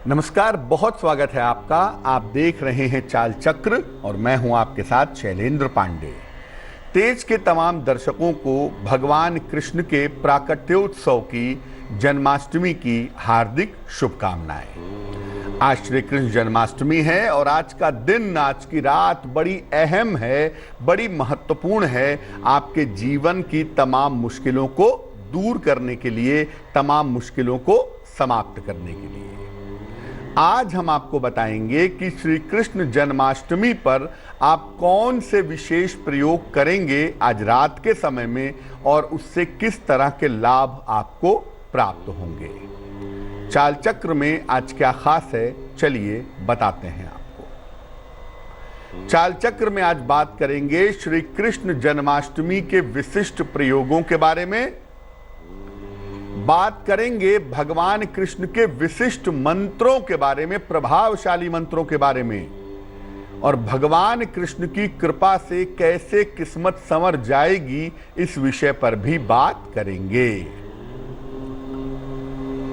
नमस्कार, बहुत स्वागत है आपका। आप देख रहे हैं चाल चक्र और मैं हूं आपके साथ शैलेंद्र पांडे। तेज के तमाम दर्शकों को भगवान कृष्ण के प्राकट्योत्सव की जन्माष्टमी की हार्दिक शुभकामनाएं। आज श्री कृष्ण जन्माष्टमी है और आज का दिन, आज की रात बड़ी अहम है, बड़ी महत्वपूर्ण है आपके जीवन की तमाम मुश्किलों को दूर करने के लिए, तमाम मुश्किलों को समाप्त करने के लिए। आज हम आपको बताएंगे कि श्री कृष्ण जन्माष्टमी पर आप कौन से विशेष प्रयोग करेंगे आज रात के समय में और उससे किस तरह के लाभ आपको प्राप्त होंगे। चाल चक्र में आज क्या खास है, चलिए बताते हैं आपको। चाल चक्र में आज बात करेंगे श्री कृष्ण जन्माष्टमी के विशिष्ट प्रयोगों के बारे में, बात करेंगे भगवान कृष्ण के विशिष्ट मंत्रों के बारे में, प्रभावशाली मंत्रों के बारे में, और भगवान कृष्ण की कृपा से कैसे किस्मत संवर जाएगी इस विषय पर भी बात करेंगे।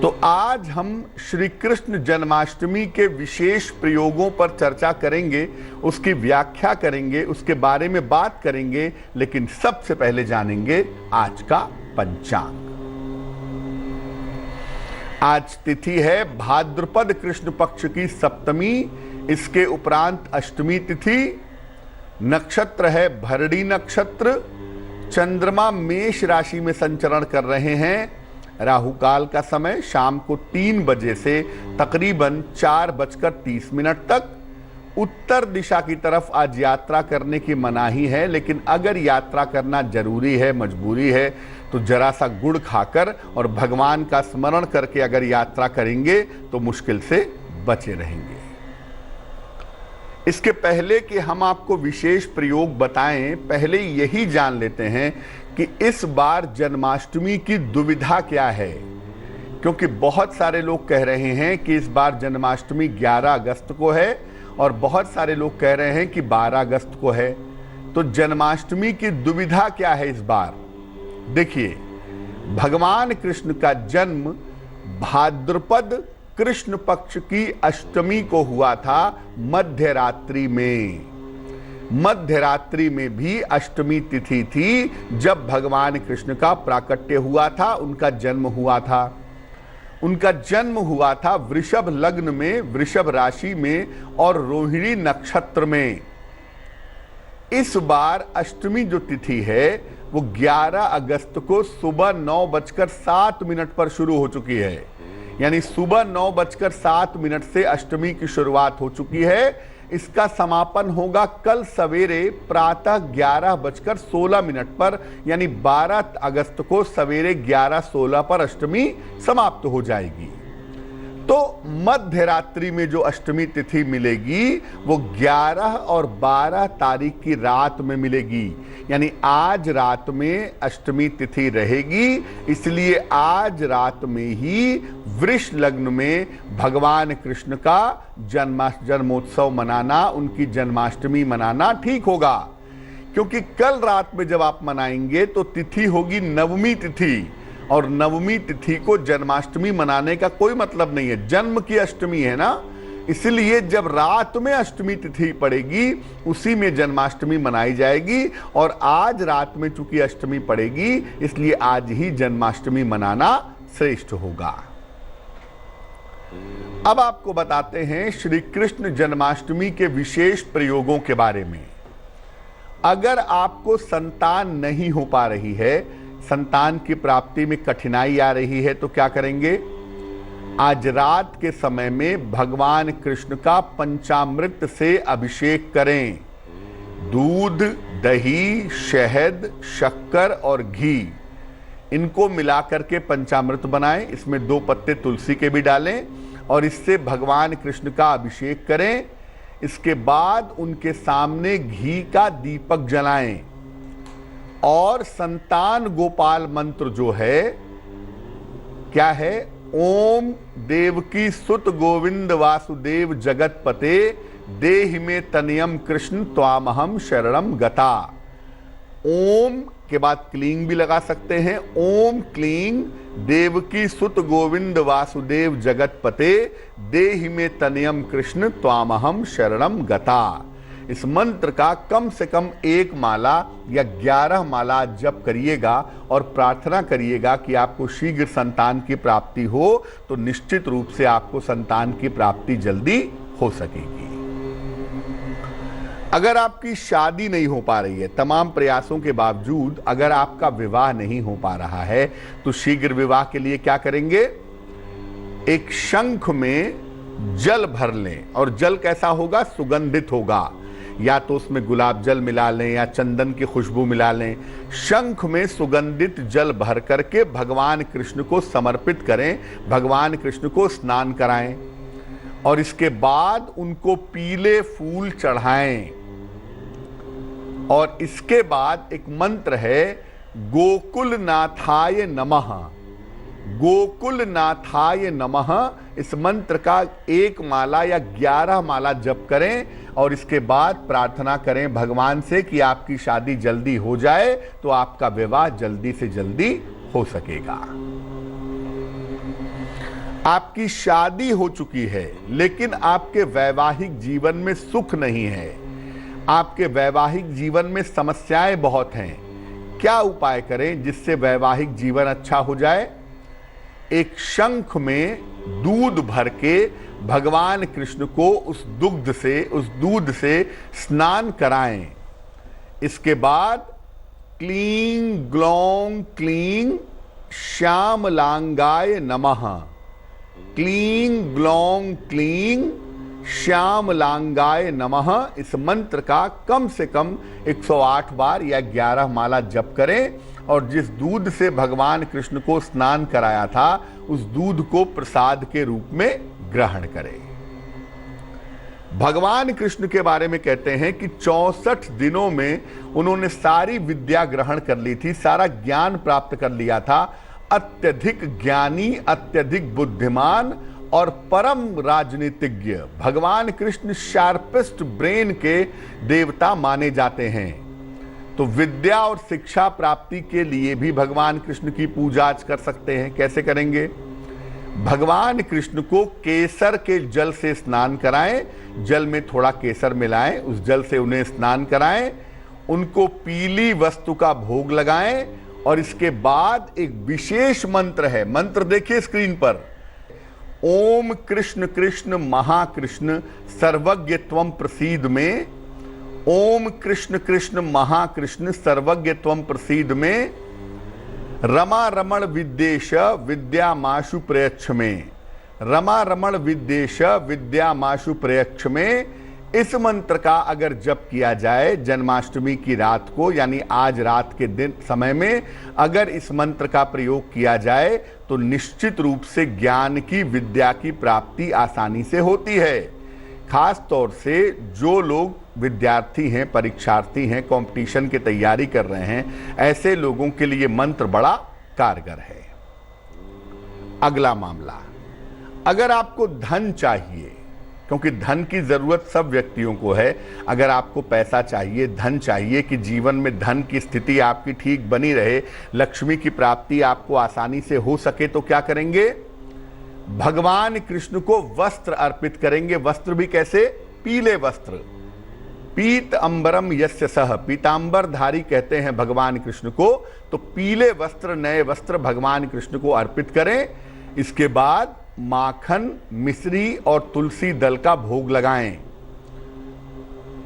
तो आज हम श्री कृष्ण जन्माष्टमी के विशेष प्रयोगों पर चर्चा करेंगे, उसकी व्याख्या करेंगे, उसके बारे में बात करेंगे, लेकिन सबसे पहले जानेंगे आज का पंचांग। आज तिथि है भाद्रपद कृष्ण पक्ष की सप्तमी, इसके उपरांत अष्टमी तिथि, नक्षत्र है भरणी नक्षत्र, चंद्रमा मेष राशि में संचरण कर रहे हैं। राहु काल का समय शाम को 3 बजे से तकरीबन 4:30 तक। उत्तर दिशा की तरफ आज यात्रा करने की मनाही है, लेकिन अगर यात्रा करना जरूरी है, मजबूरी है, तो जरा सा गुड़ खाकर और भगवान का स्मरण करके अगर यात्रा करेंगे तो मुश्किल से बचे रहेंगे। इसके पहले कि हम आपको विशेष प्रयोग बताएं, पहले यही जान लेते हैं कि इस बार जन्माष्टमी की दुविधा क्या है, क्योंकि बहुत सारे लोग कह रहे हैं कि इस बार जन्माष्टमी 11 अगस्त को है और बहुत सारे लोग कह रहे हैं कि 12 अगस्त को है। तो जन्माष्टमी की दुविधा क्या है इस बार? देखिए, भगवान कृष्ण का जन्म भाद्रपद कृष्ण पक्ष की अष्टमी को हुआ था, मध्य रात्रि में। मध्य रात्रि में भी अष्टमी तिथि थी जब भगवान कृष्ण का प्राकट्य हुआ था, उनका जन्म हुआ था। उनका जन्म हुआ था वृषभ लग्न में, वृषभ राशि में और रोहिणी नक्षत्र में। इस बार अष्टमी जो तिथि है वो 11 अगस्त को सुबह 9:07 पर शुरू हो चुकी है, यानी सुबह 9:07 से अष्टमी की शुरुआत हो चुकी है। इसका समापन होगा कल सवेरे प्रातः 11:16 पर, यानी 12 अगस्त को सवेरे 11:16 पर अष्टमी समाप्त हो जाएगी। तो मध्य रात्रि में जो अष्टमी तिथि मिलेगी वो 11 और 12 तारीख की रात में मिलेगी, यानी आज रात में अष्टमी तिथि रहेगी। इसलिए आज रात में ही वृष लग्न में भगवान कृष्ण का जन्मोत्सव मनाना, उनकी जन्माष्टमी मनाना ठीक होगा, क्योंकि कल रात में जब आप मनाएंगे तो तिथि होगी नवमी तिथि, और नवमी तिथि को जन्माष्टमी मनाने का कोई मतलब नहीं है, जन्म की अष्टमी है ना। इसलिए जब रात में अष्टमी तिथि पड़ेगी उसी में जन्माष्टमी मनाई जाएगी, और आज रात में चूंकि अष्टमी पड़ेगी इसलिए आज ही जन्माष्टमी मनाना श्रेष्ठ होगा। अब आपको बताते हैं श्री कृष्ण जन्माष्टमी के विशेष प्रयोगों के बारे में। अगर आपको संतान नहीं हो पा रही है, संतान की प्राप्ति में कठिनाई आ रही है, तो क्या करेंगे? आज रात के समय में भगवान कृष्ण का पंचामृत से अभिषेक करें। दूध, दही, शहद, शक्कर और घी, इनको मिलाकर के पंचामृत बनाएं। इसमें 2 पत्ते तुलसी के भी डालें और इससे भगवान कृष्ण का अभिषेक करें। इसके बाद उनके सामने घी का दीपक जलाएं और संतान गोपाल मंत्र जो है, क्या है? ओम देवकी सुत गोविंद वासुदेव जगतपते देहि में तनयम कृष्ण त्वामहम शरणम गता। ओम के बाद क्लींग भी लगा सकते हैं। ओम क्लींग देवकी सुत गोविंद वासुदेव जगतपते देहि में तनयम कृष्ण त्वामहम शरणम गता। इस मंत्र का कम से कम 1 माला या 11 माला जप करिएगा और प्रार्थना करिएगा कि आपको शीघ्र संतान की प्राप्ति हो, तो निश्चित रूप से आपको संतान की प्राप्ति जल्दी हो सकेगी। अगर आपकी शादी नहीं हो पा रही है, तमाम प्रयासों के बावजूद अगर आपका विवाह नहीं हो पा रहा है, तो शीघ्र विवाह के लिए क्या करेंगे? एक शंख में जल भर लें, और जल कैसा होगा? सुगंधित होगा। या तो उसमें गुलाब जल मिला लें या चंदन की खुशबू मिला लें। शंख में सुगंधित जल भर करके भगवान कृष्ण को समर्पित करें, भगवान कृष्ण को स्नान कराएं, और इसके बाद उनको पीले फूल चढ़ाएं। और इसके बाद एक मंत्र है, गोकुलनाथाय नमः। गोकुलनाथाय नमः, इस मंत्र का 1 माला या 11 माला जप करें, और इसके बाद प्रार्थना करें भगवान से कि आपकी शादी जल्दी हो जाए, तो आपका विवाह जल्दी से जल्दी हो सकेगा। आपकी शादी हो चुकी है लेकिन आपके वैवाहिक जीवन में सुख नहीं है, आपके वैवाहिक जीवन में समस्याएं बहुत हैं। क्या उपाय करें जिससे वैवाहिक जीवन अच्छा हो जाए? एक शंख में दूध भर के भगवान कृष्ण को उस दूध से स्नान कराएं। इसके बाद क्लीं ग्लौं क्लीं श्यामलांगाय नमः। क्लीं ग्लौं क्लीं श्यामलांगाय नमः, इस मंत्र का कम से कम 108 बार या 11 माला जप करें, और जिस दूध से भगवान कृष्ण को स्नान कराया था, उस दूध को प्रसाद के रूप में ग्रहण करें। भगवान कृष्ण के बारे में कहते हैं कि 64 दिनों में उन्होंने सारी विद्या ग्रहण कर ली थी, सारा ज्ञान प्राप्त कर लिया था। अत्यधिक ज्ञानी, अत्यधिक बुद्धिमान और परम राजनीतिज्ञ भगवान कृष्ण शार्पेस्ट ब्रेन के देवता माने जाते हैं। तो विद्या और शिक्षा प्राप्ति के लिए भी भगवान कृष्ण की पूजा आज कर सकते हैं। कैसे करेंगे? भगवान कृष्ण को केसर के जल से स्नान कराएं, जल में थोड़ा केसर मिलाएं, उस जल से उन्हें स्नान कराएं, उनको पीली वस्तु का भोग लगाएं, और इसके बाद एक विशेष मंत्र है, मंत्र देखिए स्क्रीन पर, ओम कृष्ण कृष्ण महाकृष्ण सर्वज्ञ त्वं प्रसीद में। ओम कृष्ण कृष्ण महाकृष्ण सर्वज्ञ त्वं प्रसीद में। रमा रमण विद्येश विद्यामाशु प्रयच्छ में। रमा रमण विद्येश विद्यामाशु प्रयच्छ में। इस मंत्र का अगर जप किया जाए जन्माष्टमी की रात को, यानी आज रात के दिन समय में अगर इस मंत्र का प्रयोग किया जाए, तो निश्चित रूप से ज्ञान की, विद्या की प्राप्ति आसानी से होती है। खास तौर से जो लोग विद्यार्थी हैं, परीक्षार्थी हैं, कंपटीशन की तैयारी कर रहे हैं, ऐसे लोगों के लिए मंत्र बड़ा कारगर है। अगला मामला, अगर आपको धन चाहिए, क्योंकि धन की जरूरत सब व्यक्तियों को है, अगर आपको पैसा चाहिए, धन चाहिए कि जीवन में धन की स्थिति आपकी ठीक बनी रहे, लक्ष्मी की प्राप्ति आपको आसानी से हो सके, तो क्या करेंगे? भगवान कृष्ण को वस्त्र अर्पित करेंगे। वस्त्र भी कैसे? पीले वस्त्र। पीत अंबरम यस्य सह, पीतांबरधारी कहते हैं भगवान कृष्ण को, तो पीले वस्त्र, नए वस्त्र भगवान कृष्ण को अर्पित करें। इसके बाद माखन, मिश्री और तुलसी दल का भोग लगाएं,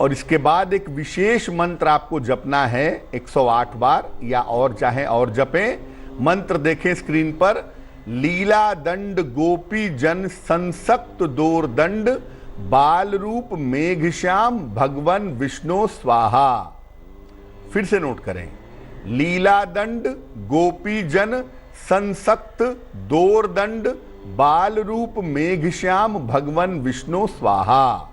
और इसके बाद एक विशेष मंत्र आपको जपना है 108 बार, या और चाहे और जपें। मंत्र देखें स्क्रीन पर, लीला दंड गोपी जन संसक्त दोर्दंड बाल रूप मेघश्याम भगवन विष्णु स्वाहा। फिर से नोट करें, लीला दंड गोपी जन संसक्त दोर्दंड बाल रूप मेघश्याम भगवन विष्णु स्वाहा।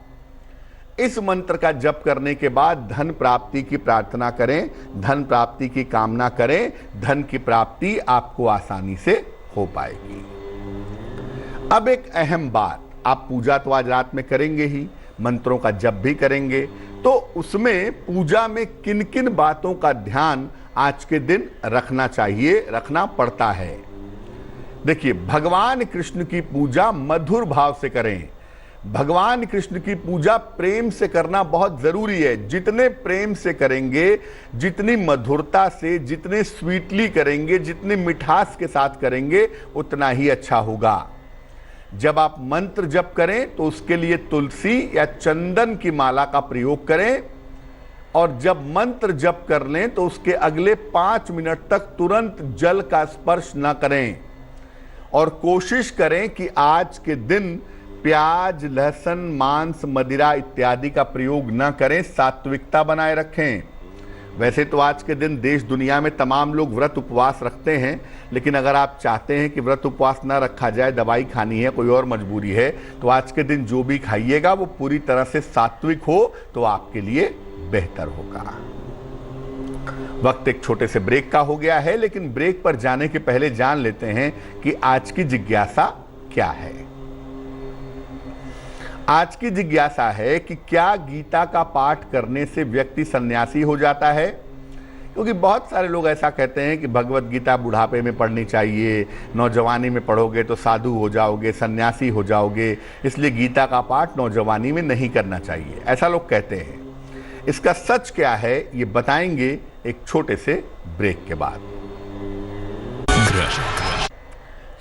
इस मंत्र का जप करने के बाद धन प्राप्ति की प्रार्थना करें, धन प्राप्ति की कामना करें, धन की प्राप्ति आपको आसानी से हो पाएगी। अब एक अहम बात, आप पूजा तो आज रात में करेंगे ही, मंत्रों का जप भी करेंगे, तो उसमें पूजा में किन किन बातों का ध्यान आज के दिन रखना चाहिए, रखना पड़ता है। देखिए, भगवान कृष्ण की पूजा मधुर भाव से करें। भगवान कृष्ण की पूजा प्रेम से करना बहुत जरूरी है। जितने प्रेम से करेंगे, जितनी मधुरता से, जितने स्वीटली करेंगे, जितनी मिठास के साथ करेंगे, उतना ही अच्छा होगा। जब आप मंत्र जप करें तो उसके लिए तुलसी या चंदन की माला का प्रयोग करें, और जब मंत्र जप कर लें तो उसके अगले 5 मिनट तक तुरंत जल का स्पर्श न करें, और कोशिश करें कि आज के दिन प्याज, लहसुन, मांस, मदिरा इत्यादि का प्रयोग न करें, सात्विकता बनाए रखें। वैसे तो आज के दिन देश दुनिया में तमाम लोग व्रत उपवास रखते हैं, लेकिन अगर आप चाहते हैं कि व्रत उपवास ना रखा जाए, दवाई खानी है, कोई और मजबूरी है, तो आज के दिन जो भी खाइएगा वो पूरी तरह से सात्विक हो तो आपके लिए बेहतर होगा। वक्त एक छोटे से ब्रेक का हो गया है, लेकिन ब्रेक पर जाने के पहले जान लेते हैं कि आज की जिज्ञासा क्या है। आज की जिज्ञासा है कि क्या गीता का पाठ करने से व्यक्ति सन्यासी हो जाता है? क्योंकि बहुत सारे लोग ऐसा कहते हैं कि भगवत गीता बुढ़ापे में पढ़नी चाहिए, नौजवानी में पढ़ोगे तो साधु हो जाओगे, सन्यासी हो जाओगे, इसलिए गीता का पाठ नौजवानी में नहीं करना चाहिए, ऐसा लोग कहते हैं। इसका सच क्या है ये बताएंगे एक छोटे से ब्रेक के बाद।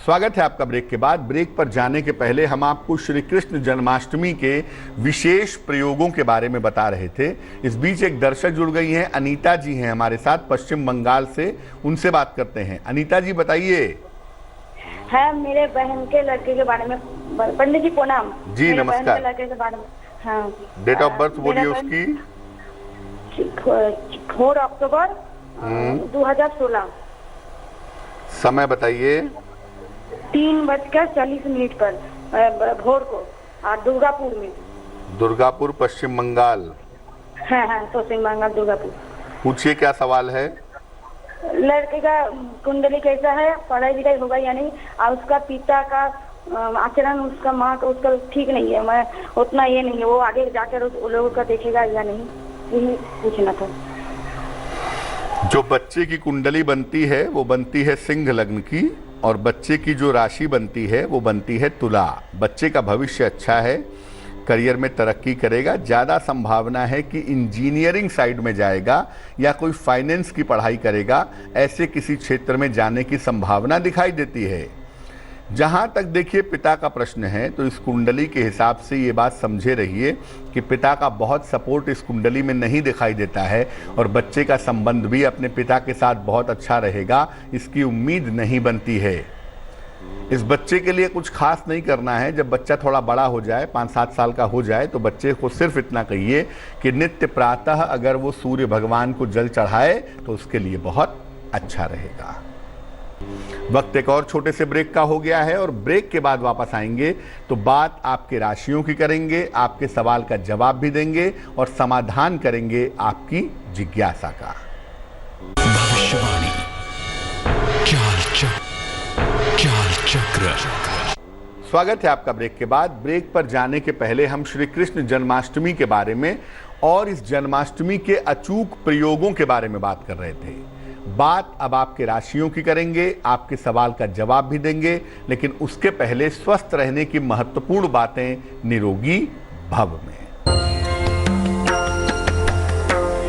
स्वागत है आपका ब्रेक के बाद। ब्रेक पर जाने के पहले हम आपको श्री कृष्ण जन्माष्टमी के विशेष प्रयोगों के बारे में बता रहे थे। इस बीच एक दर्शक जुड़ गई हैं, अनीता जी हैं हमारे साथ पश्चिम बंगाल से, उनसे बात करते हैं। अनीता जी बताइए। हाँ, मेरे बहन के लड़के के बारे में, पंडित जी प्रणाम जी। नमस्कार। लड़के के बारे में। हाँ, डेट ऑफ बर्थ बोलिए उसकी। 4 अक्टूबर 2016। समय बताइए। 3:40 पर भोर को, और दुर्गापुर में। दुर्गापुर पश्चिम बंगाल। हाँ हाँ, पश्चिम बंगाल दुर्गापुर। पूछिए क्या सवाल है। लड़के का कुंडली कैसा है, पढ़ाई लिखाई होगा या नहीं, और उसका पिता का आचरण, उसका माँ का, उसका ठीक नहीं है। मैं उतना ये नहीं है, वो आगे जाकर उन लोगों का देखेगा या नहीं, यही पूछना था। जो बच्चे की कुंडली बनती है वो बनती है सिंह लग्न की, और बच्चे की जो राशि बनती है वो बनती है तुला। बच्चे का भविष्य अच्छा है, करियर में तरक्की करेगा, ज़्यादा संभावना है कि इंजीनियरिंग साइड में जाएगा या कोई फाइनेंस की पढ़ाई करेगा, ऐसे किसी क्षेत्र में जाने की संभावना दिखाई देती है। जहाँ तक देखिए पिता का प्रश्न है, तो इस कुंडली के हिसाब से ये बात समझे रहिए कि पिता का बहुत सपोर्ट इस कुंडली में नहीं दिखाई देता है, और बच्चे का संबंध भी अपने पिता के साथ बहुत अच्छा रहेगा, इसकी उम्मीद नहीं बनती है। इस बच्चे के लिए कुछ खास नहीं करना है। जब बच्चा थोड़ा बड़ा हो जाए, 5-7 साल का हो जाए, तो बच्चे को सिर्फ इतना कहिए कि नित्य प्रातः अगर वो सूर्य भगवान को जल चढ़ाए तो उसके लिए बहुत अच्छा रहेगा। वक्त एक और छोटे से ब्रेक का हो गया है, और ब्रेक के बाद वापस आएंगे तो बात आपके राशियों की करेंगे, आपके सवाल का जवाब भी देंगे और समाधान करेंगे आपकी जिज्ञासा का। भविष्यवाणी, चाल चक्र। स्वागत है आपका ब्रेक के बाद। ब्रेक पर जाने के पहले हम श्री कृष्ण जन्माष्टमी के बारे में और इस जन्माष्टमी के अचूक प्रयोगों के बारे में बात कर रहे थे। बात अब आपके राशियों की करेंगे, आपके सवाल का जवाब भी देंगे, लेकिन उसके पहले स्वस्थ रहने की महत्वपूर्ण बातें निरोगी भव में।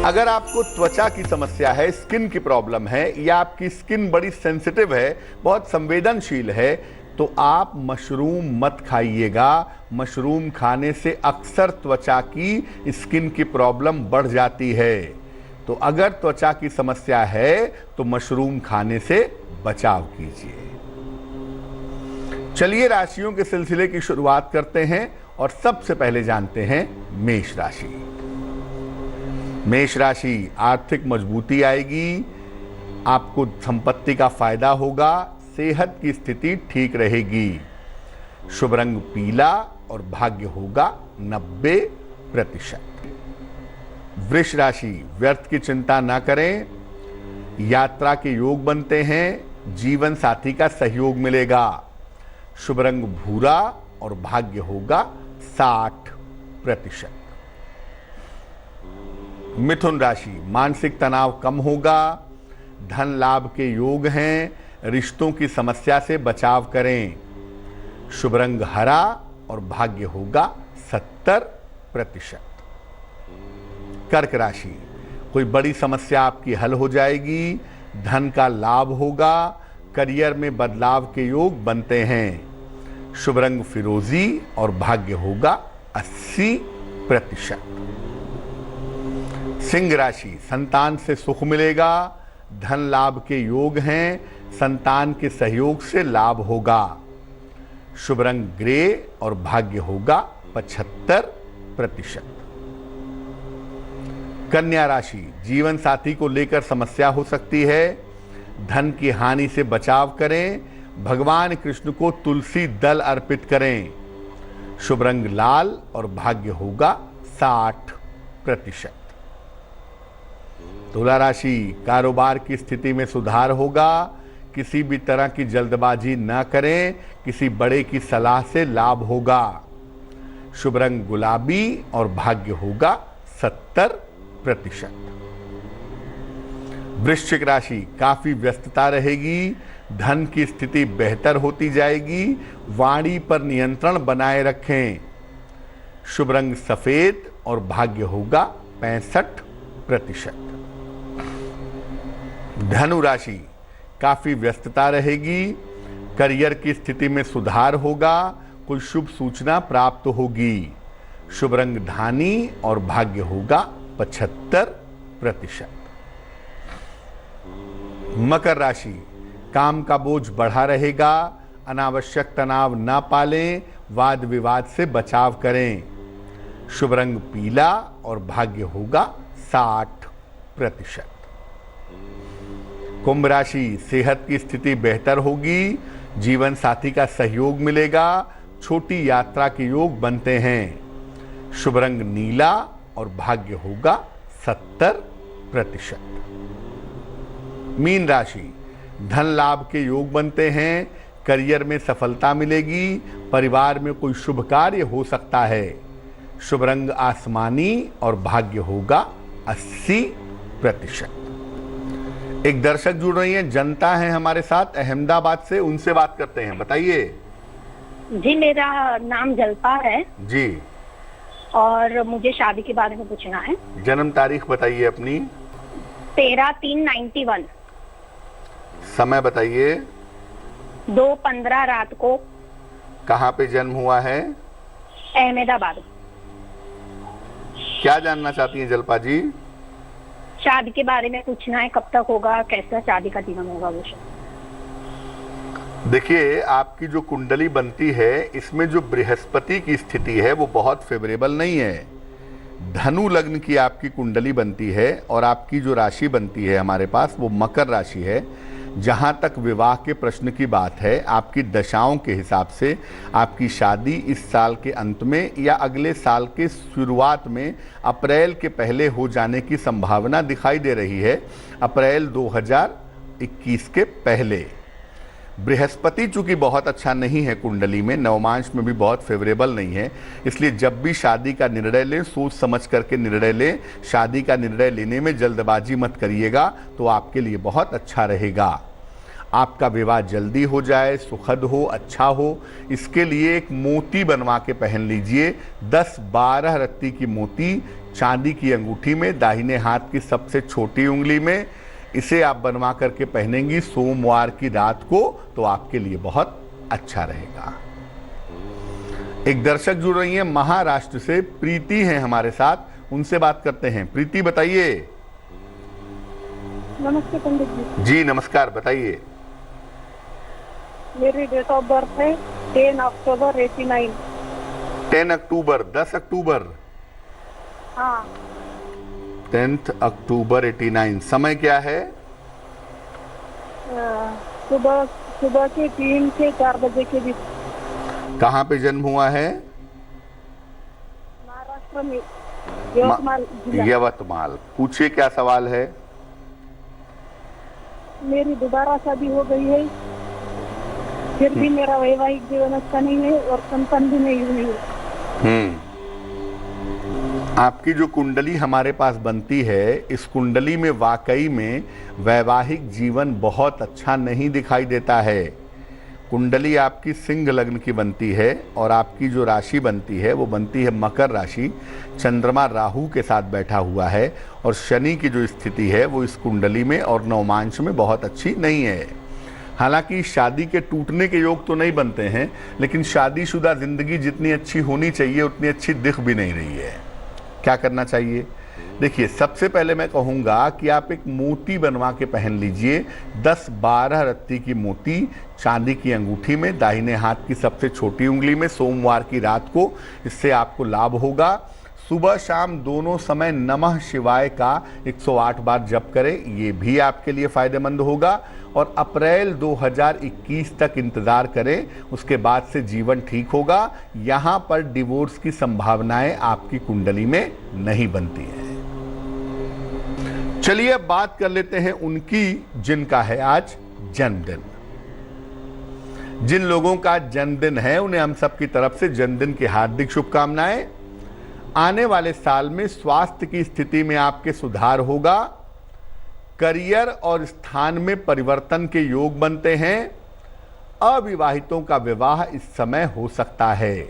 अगर आपको त्वचा की समस्या है, स्किन की प्रॉब्लम है, या आपकी स्किन बड़ी सेंसिटिव है, बहुत संवेदनशील है, तो आप मशरूम मत खाइएगा। मशरूम खाने से अक्सर त्वचा की, स्किन की प्रॉब्लम बढ़ जाती है। तो अगर त्वचा की समस्या है तो मशरूम खाने से बचाव कीजिए। चलिए राशियों के सिलसिले की शुरुआत करते हैं, और सबसे पहले जानते हैं मेष राशि। मेष राशि, आर्थिक मजबूती आएगी, आपको संपत्ति का फायदा होगा, सेहत की स्थिति ठीक रहेगी, शुभ रंग पीला और भाग्य होगा 90%। वृष राशि, व्यर्थ की चिंता ना करें, यात्रा के योग बनते हैं, जीवन साथी का सहयोग मिलेगा, शुभ रंग भूरा और भाग्य होगा 60%। मिथुन राशि, मानसिक तनाव कम होगा, धन लाभ के योग हैं, रिश्तों की समस्या से बचाव करें। शुभ रंग हरा और भाग्य होगा 70%। कर्क राशि, कोई बड़ी समस्या आपकी हल हो जाएगी, धन का लाभ होगा, करियर में बदलाव के योग बनते हैं। शुभ रंग फिरोजी और भाग्य होगा 80%। सिंह राशि, संतान से सुख मिलेगा, धन लाभ के योग हैं, संतान के सहयोग से लाभ होगा। शुभ रंग ग्रे और भाग्य होगा 75%। कन्या राशि, जीवन साथी को लेकर समस्या हो सकती है, धन की हानि से बचाव करें, भगवान कृष्ण को तुलसी दल अर्पित करें। शुभ रंग लाल और भाग्य होगा 60%। तुला राशि, कारोबार की स्थिति में सुधार होगा, किसी भी तरह की जल्दबाजी न करें, किसी बड़े की सलाह से लाभ होगा। शुभ रंग गुलाबी और भाग्य होगा 70%। वृश्चिक राशि, काफी व्यस्तता रहेगी, धन की स्थिति बेहतर होती जाएगी, वाणी पर नियंत्रण बनाए रखें। शुभ रंग सफेद और भाग्य होगा 65%। धनु राशि, काफी व्यस्तता रहेगी, करियर की स्थिति में सुधार होगा, कोई शुभ सूचना प्राप्त होगी। शुभ रंग धानी और भाग्य होगा 75%। मकर राशि, काम का बोझ बढ़ा रहेगा, अनावश्यक तनाव न पालें, वाद विवाद से बचाव करें। शुभ रंग पीला और भाग्य होगा 60%। कुंभ राशि, सेहत की स्थिति बेहतर होगी, जीवन साथी का सहयोग मिलेगा, छोटी यात्रा के योग बनते हैं। शुभ रंग नीला और भाग्य होगा 70%। मीन राशि, धन लाभ के योग बनते हैं, करियर में सफलता मिलेगी, परिवार में कोई शुभ कार्य हो सकता है। शुभ रंग आसमानी और भाग्य होगा 80%। एक दर्शक जुड़ रही हैं, जनता है हमारे साथ अहमदाबाद से, उनसे बात करते हैं। बताइए जी, मेरा नाम जलपा है जी, और मुझे शादी के बारे में पूछना है। जन्म तारीख बताइए अपनी। 13/3/91। समय बताइए। 2:15 रात को। कहाँ पे जन्म हुआ है? अहमदाबाद। क्या जानना चाहती हैं जलपा जी? शादी के बारे में पूछना है, कब तक होगा, कैसा शादी का जीवन होगा वो। देखिए, आपकी जो कुंडली बनती है इसमें जो बृहस्पति की स्थिति है वो बहुत फेवरेबल नहीं है। धनु लग्न की आपकी कुंडली बनती है और आपकी जो राशि बनती है हमारे पास वो मकर राशि है। जहां तक विवाह के प्रश्न की बात है, आपकी दशाओं के हिसाब से आपकी शादी इस साल के अंत में या अगले साल के शुरुआत में अप्रैल के पहले हो जाने की संभावना दिखाई दे रही है। अप्रैल 2021 के पहले। बृहस्पति चूंकि बहुत अच्छा नहीं है कुंडली में, नवमांश में भी बहुत फेवरेबल नहीं है, इसलिए जब भी शादी का निर्णय लें सोच समझ करके निर्णय लें। शादी का निर्णय लेने में जल्दबाजी मत करिएगा, तो आपके लिए बहुत अच्छा रहेगा। आपका विवाह जल्दी हो जाए, सुखद हो, अच्छा हो, इसके लिए एक मोती बनवा के पहन लीजिए। 10-12 रत्ती की मोती चांदी की अंगूठी में, दाहिने हाथ की सबसे छोटी उंगली में, इसे आप बनवा करके पहनेंगी सोमवार की रात को, तो आपके लिए बहुत अच्छा रहेगा। एक दर्शक जुड़ रही हैं महाराष्ट्र से, प्रीति हैं हमारे साथ, उनसे बात करते हैं। प्रीति बताइए। नमस्ते पंडित जी। जी नमस्कार, बताइए। मेरी डेट ऑफ बर्थ है 10 अक्टूबर 89। 10 अक्टूबर, 10 अक्टूबर। हाँ। 10 अक्टूबर 89। समय क्या है? सुबह के 3 से 4 बजे के बीच। कहाँ पे जन्म हुआ है? महाराष्ट्र में, यवतमाल जिला। यवतमाल। पूछिए क्या सवाल है? मेरी दोबारा शादी हो गई है, फिर भी मेरा वैवाहिक जीवन अच्छा नहीं है और संतान भी नहीं हुई है। आपकी जो कुंडली हमारे पास बनती है, इस कुंडली में वाकई में वैवाहिक जीवन बहुत अच्छा नहीं दिखाई देता है। कुंडली आपकी सिंह लग्न की बनती है और आपकी जो राशि बनती है वो बनती है मकर राशि। चंद्रमा राहु के साथ बैठा हुआ है और शनि की जो स्थिति है वो इस कुंडली में और नवमांश में बहुत अच्छी नहीं है। हालांकि शादी के टूटने के योग तो नहीं बनते हैं, लेकिन शादीशुदा जिंदगी जितनी अच्छी होनी चाहिए उतनी अच्छी दिख भी नहीं रही है। क्या करना चाहिए? देखिए, सबसे पहले मैं कहूँगा कि आप एक मोती बनवा के पहन लीजिए। 10-12 रत्ती की मोती चांदी की अंगूठी में, दाहिने हाथ की सबसे छोटी उंगली में, सोमवार की रात को। इससे आपको लाभ होगा। सुबह शाम दोनों समय नमः शिवाय का 108 बार जप करें, ये भी आपके लिए फायदेमंद होगा। और अप्रैल 2021 तक इंतज़ार करें, उसके बाद से जीवन ठीक होगा। यहाँ पर डिवोर्स की संभावनाएं आपकी कुंडली में नहीं बनती हैं। चलिए अब बात कर लेते हैं उनकी जिनका है आज जन्मदिन। जिन लोगों का जन्मदिन है उन्हें हम सब की तरफ से जन्मदिन की हार्दिक शुभकामनाएं। आने वाले साल में स्वास्थ्य की स्थिति में आपके सुधार होगा। करियर और स्थान में परिवर्तन के योग बनते हैं। अविवाहितों का विवाह इस समय हो सकता है।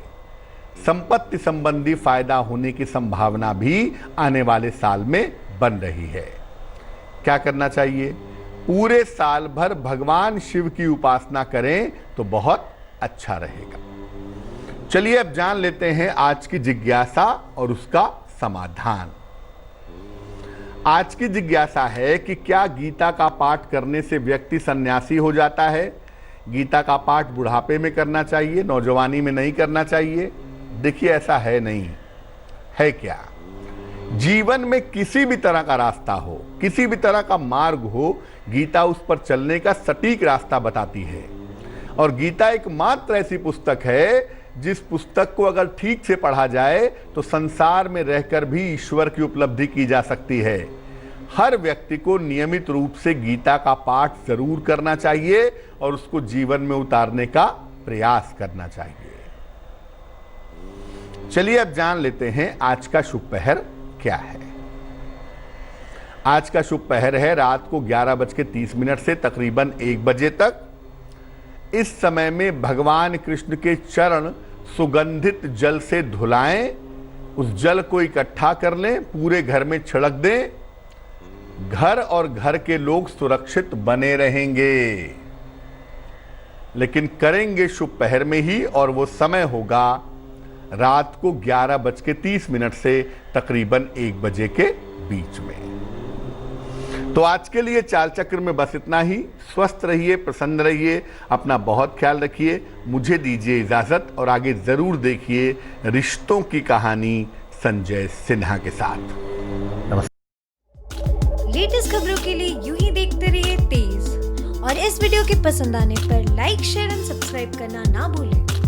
संपत्ति संबंधी फायदा होने की संभावना भी आने वाले साल में बन रही है। क्या करना चाहिए? पूरे साल भर भगवान शिव की उपासना करें तो बहुत अच्छा रहेगा। चलिए अब जान लेते हैं आज की जिज्ञासा और उसका समाधान। आज की जिज्ञासा है कि क्या गीता का पाठ करने से व्यक्ति सन्यासी हो जाता है? गीता का पाठ बुढ़ापे में करना चाहिए, नौजवानी में नहीं करना चाहिए? देखिए, ऐसा है नहीं है। क्या जीवन में किसी भी तरह का रास्ता हो, किसी भी तरह का मार्ग हो, गीता उस पर चलने का सटीक रास्ता बताती है। और गीता एकमात्र ऐसी पुस्तक है जिस पुस्तक को अगर ठीक से पढ़ा जाए तो संसार में रहकर भी ईश्वर की उपलब्धि की जा सकती है। हर व्यक्ति को नियमित रूप से गीता का पाठ जरूर करना चाहिए और उसको जीवन में उतारने का प्रयास करना चाहिए। चलिए अब जान लेते हैं आज का शुभ पहर क्या है। आज का शुभ पहर है रात को 11:30 से तकरीबन 1 बजे तक। इस समय में भगवान कृष्ण के चरण सुगंधित जल से धुलाएं, उस जल को इकट्ठा कर लें, पूरे घर में छिड़क दें। घर और घर के लोग सुरक्षित बने रहेंगे, लेकिन करेंगे शुभ पहर में ही, और वो समय होगा रात को 11:30 से तकरीबन 1 बजे के बीच में। तो आज के लिए चाल चक्र में बस इतना ही। स्वस्थ रहिए, प्रसन्न रहिए, अपना बहुत ख्याल रखिए। मुझे दीजिए इजाजत और आगे जरूर देखिए रिश्तों की कहानी संजय सिन्हा के साथ। नमस्कार। लेटेस्ट खबरों के लिए यूं ही देखते रहिए तेज, और इस वीडियो के पसंद आने पर लाइक, शेयर एंड सब्सक्राइब करना ना भूलें।